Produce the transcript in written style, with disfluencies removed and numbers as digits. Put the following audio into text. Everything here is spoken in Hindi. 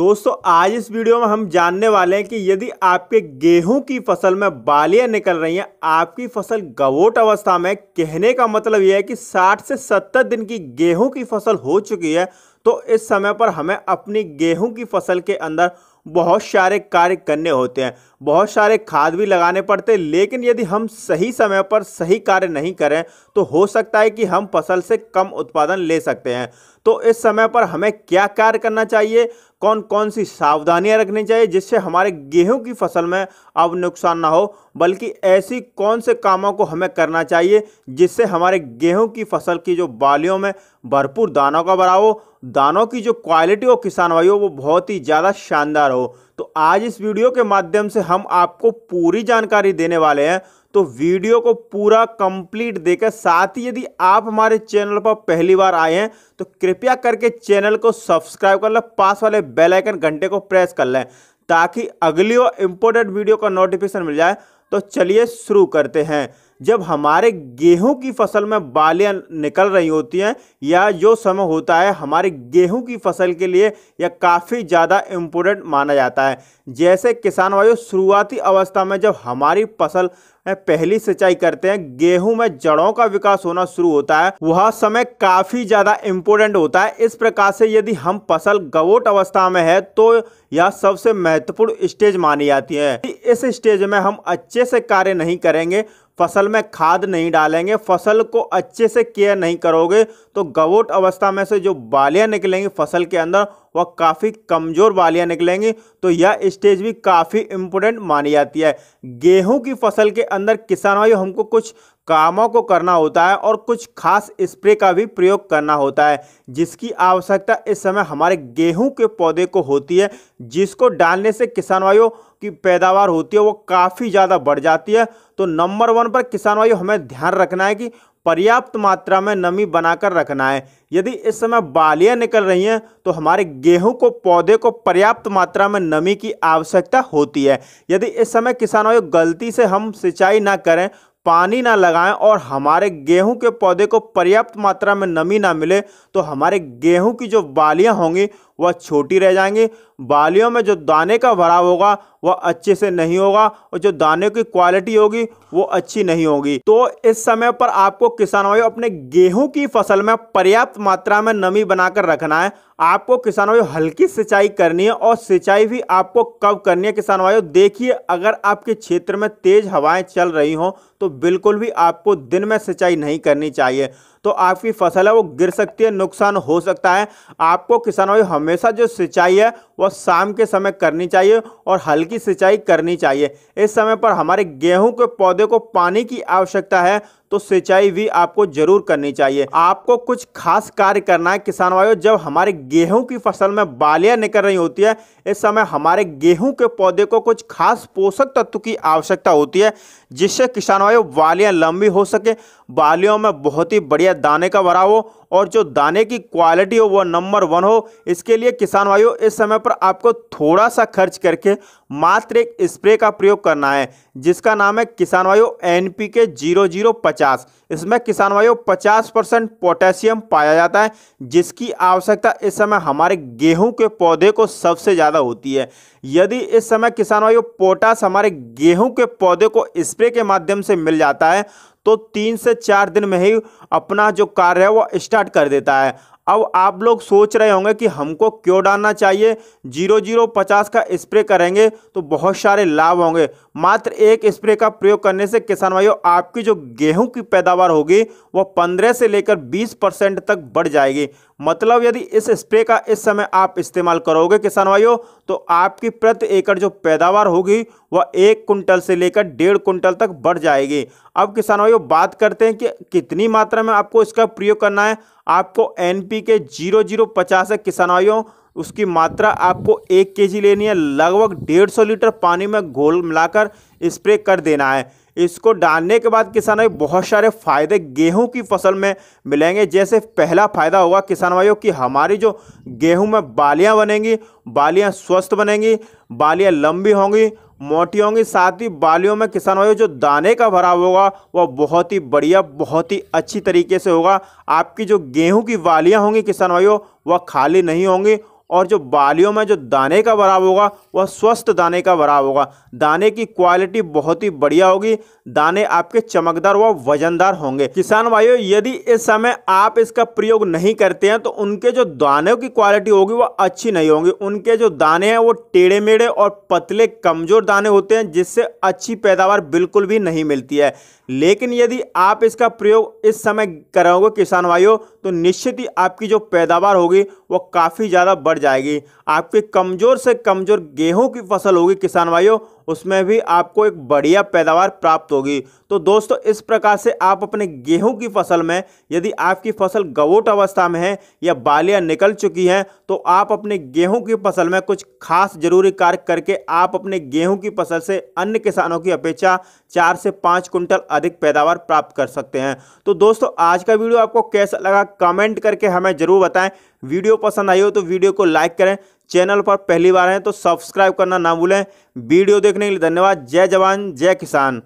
दोस्तों आज इस वीडियो में हम जानने वाले हैं कि यदि आपके गेहूं की फसल में बालियां निकल रही हैं, आपकी फसल गवोट अवस्था में, कहने का मतलब यह है कि 60 से 70 दिन की गेहूं की फसल हो चुकी है, तो इस समय पर हमें अपनी गेहूं की फसल के अंदर बहुत सारे कार्य करने होते हैं, बहुत सारे खाद भी लगाने पड़ते हैं। लेकिन यदि हम सही समय पर सही कार्य नहीं करें तो हो सकता है कि हम फसल से कम उत्पादन ले सकते हैं। तो इस समय पर हमें क्या कार्य करना चाहिए, कौन कौन सी सावधानियां रखनी चाहिए जिससे हमारे गेहूं की फसल में अब नुकसान ना हो, बल्कि ऐसी कौन से कामों को हमें करना चाहिए जिससे हमारे गेहूं की फसल की जो बालियों में भरपूर दानों का भरा हो, दानों की जो क्वालिटी हो किसान भाइयों वो बहुत ही ज़्यादा शानदार हो। तो आज इस वीडियो के माध्यम से हम आपको पूरी जानकारी देने वाले हैं, तो वीडियो को पूरा कंप्लीट देकर, साथ ही यदि आप हमारे चैनल पर पहली बार आए हैं तो कृपया करके चैनल को सब्सक्राइब कर लें, पास वाले बेल आइकन घंटे को प्रेस कर लें ताकि अगली और इम्पोर्टेंट वीडियो का नोटिफिकेशन मिल जाए। तो चलिए शुरू करते हैं। जब हमारे गेहूं की फसल में बालियां निकल रही होती हैं या जो समय होता है हमारे गेहूं की फसल के लिए यह काफ़ी ज़्यादा इम्पोर्टेंट माना जाता है। जैसे किसान भाइयों शुरुआती अवस्था में जब हमारी फसल पहली सिंचाई करते हैं, गेहूं में जड़ों का विकास होना शुरू होता है, वह समय काफ़ी ज़्यादा इम्पोर्टेंट होता है। इस प्रकार से यदि हम फसल गवोट अवस्था में है तो यह सबसे महत्वपूर्ण स्टेज मानी जाती है। इस स्टेज में हम अच्छे से कार्य नहीं करेंगे, फसल में खाद नहीं डालेंगे, फसल को अच्छे से केयर नहीं करोगे तो गवोट अवस्था में से जो बालियां निकलेंगी फसल के अंदर वह काफ़ी कमज़ोर बालियां निकलेंगी। तो यह स्टेज भी काफ़ी इम्पोर्टेंट मानी जाती है। गेहूं की फसल के अंदर किसान भाइयों हमको कुछ कामों को करना होता है और कुछ खास स्प्रे का भी प्रयोग करना होता है जिसकी आवश्यकता इस समय हमारे गेहूं के पौधे को होती है, जिसको डालने से किसान भाइयों की पैदावार होती है वो काफ़ी ज़्यादा बढ़ जाती है। तो नंबर 1 पर किसान भाइयों हमें ध्यान रखना है कि पर्याप्त मात्रा में नमी बनाकर रखना है। यदि इस समय बालियां निकल रही हैं तो हमारे गेहूं को पौधे को पर्याप्त मात्रा में नमी की आवश्यकता होती है। यदि इस समय किसान भाइयों गलती से हम सिंचाई ना करें, पानी ना लगाएं और हमारे गेहूं के पौधे को पर्याप्त मात्रा में नमी ना मिले तो हमारे गेहूं की जो बालियां होंगी वह छोटी रह जाएंगी, बालियों में जो दाने का भराव होगा वह अच्छे से नहीं होगा और जो दाने की क्वालिटी होगी वो अच्छी नहीं होगी। तो इस समय पर आपको किसान भाइयों अपने गेहूं की फसल में पर्याप्त मात्रा में नमी बनाकर रखना है। आपको किसान भाइयों हल्की सिंचाई करनी है और सिंचाई भी आपको कब करनी है किसान भाइयों, देखिए अगर आपके क्षेत्र में तेज हवाएं चल रही हों तो बिल्कुल भी आपको दिन में सिंचाई नहीं करनी चाहिए, तो आपकी फसल है वो गिर सकती है, नुकसान हो सकता है। आपको किसान भाई हमेशा जो सिंचाई है वह शाम के समय करनी चाहिए और हल्की सिंचाई करनी चाहिए। इस समय पर हमारे गेहूं के पौधे को पानी की आवश्यकता है तो सिंचाई भी आपको जरूर करनी चाहिए। आपको कुछ खास कार्य करना है किसान भाइयों। जब हमारे गेहूं की फसल में बालियां निकल रही होती है, इस समय हमारे गेहूं के पौधे को कुछ खास पोषक तत्व की आवश्यकता होती है जिससे किसान भाइयों बालियां लंबी हो सके, बालियों में बहुत ही बढ़िया दाने का भराव हो और जो दाने की क्वालिटी हो वो नंबर 1 हो। इसके लिए किसान भाइयों इस समय पर आपको थोड़ा सा खर्च करके मात्र एक स्प्रे का प्रयोग करना है जिसका नाम है किसान भाइयों NPK 0050। इसमें किसान भाइयों 50% पोटेशियम पाया जाता है जिसकी आवश्यकता इस समय हमारे गेहूं के पौधे को सबसे ज़्यादा होती है। यदि इस समय किसान भाइयों पोटास हमारे गेहूं के पौधे को स्प्रे के माध्यम से मिल जाता है तो 3 से 4 दिन में ही अपना जो कार्य है वो स्टार्ट कर देता है। अब आप लोग सोच रहे होंगे कि हमको क्यों डालना चाहिए, 0050 का स्प्रे करेंगे तो बहुत सारे लाभ होंगे। मात्र एक स्प्रे का प्रयोग करने से किसान भाइयों आपकी जो गेहूं की पैदावार होगी वो 15 से लेकर 20% तक बढ़ जाएगी। मतलब यदि इस स्प्रे का इस समय आप इस्तेमाल करोगे किसान भाइयों तो आपकी प्रति एकड़ जो पैदावार होगी वह 1 कुंटल से लेकर 1.5 कुंटल तक बढ़ जाएगी। अब किसान भाइयों बात करते हैं कि कितनी मात्रा में आपको इसका प्रयोग करना है। आपको NPK 0050 है किसान भाइयों, उसकी मात्रा आपको 1 kg लेनी है, लगभग 150 लीटर पानी में घोल मिलाकर स्प्रे कर देना है। इसको डालने के बाद किसान भाई बहुत सारे फायदे गेहूं की फसल में मिलेंगे। जैसे पहला फायदा होगा किसान भाइयों कि हमारी जो गेहूं में बालियां बनेंगी, बालियां स्वस्थ बनेंगी, बालियां लंबी होंगी, मोटी होंगी, साथ ही बालियों में किसान भाइयों जो दाने का भराव होगा वह बहुत ही बढ़िया, बहुत ही अच्छी तरीके से होगा। आपकी जो गेहूं की बालियां होंगी किसान भाइयों वह खाली नहीं होंगी और जो बालियों में जो दाने का भराव होगा वह स्वस्थ दाने का भराव होगा। दाने की क्वालिटी बहुत ही बढ़िया होगी, दाने आपके चमकदार व वजनदार होंगे। किसान भाइयों, यदि इस समय आप इसका प्रयोग नहीं करते हैं तो उनके जो दानों की क्वालिटी होगी वह अच्छी नहीं होगी। उनके जो दाने हैं वो टेढ़े मेढ़े और पतले कमजोर दाने होते हैं, जिससे अच्छी पैदावार बिल्कुल भी नहीं मिलती है। लेकिन यदि आप इसका प्रयोग इस समय करोगे किसान भाइयों, तो निश्चित ही आपकी जो पैदावार होगी वो काफ़ी ज़्यादा बढ़ जाएगी। आपकी कमज़ोर से कमज़ोर गेहूं की फसल होगी किसान भाइयों, उसमें भी आपको एक बढ़िया पैदावार प्राप्त होगी। तो दोस्तों, इस प्रकार से आप अपने गेहूं की फसल में, यदि आपकी फसल गवोट अवस्था में है या बालियां निकल चुकी हैं, तो आप अपने गेहूं की फसल में कुछ खास जरूरी कार्य करके आप अपने गेहूं की फसल से अन्य किसानों की अपेक्षा 4 से 5 कुंटल अधिक पैदावार प्राप्त कर सकते हैं। तो दोस्तों, आज का वीडियो आपको कैसा लगा कमेंट करके हमें जरूर बताएं। वीडियो पसंद आई हो तो वीडियो को लाइक करें, चैनल पर पहली बार हैं तो सब्सक्राइब करना ना भूलें। वीडियो देखने के लिए धन्यवाद। जय जवान जय किसान।